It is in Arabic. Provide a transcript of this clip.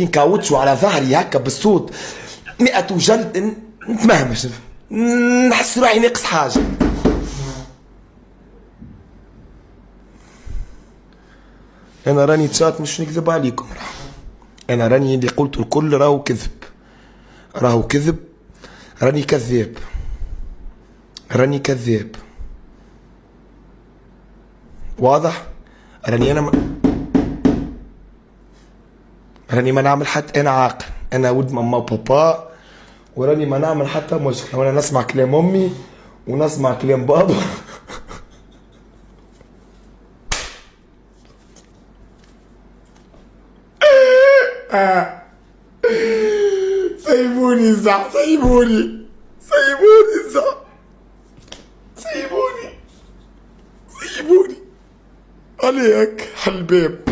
كي نكاوتشو على ظهري هكا بالصوت 100 جلد نتمهمش، نحس روحي ناقص حاجه. انا راني تشات مش نكذب عليكم، انا راني اللي قلت الكل راهو كذب، راهو كذب، راني كذاب، راني كذاب واضح. راني راني ما نعمل حتى، انا عاقل، انا ولد ماما وبابا، وراني ما نعمل حتى مشكله، وانا نسمع كلام امي ونسمع كلام بابا. سيبوني زع، سيبوني، سيبوني زع، سيبوني، سيبوني عليك حل الباب.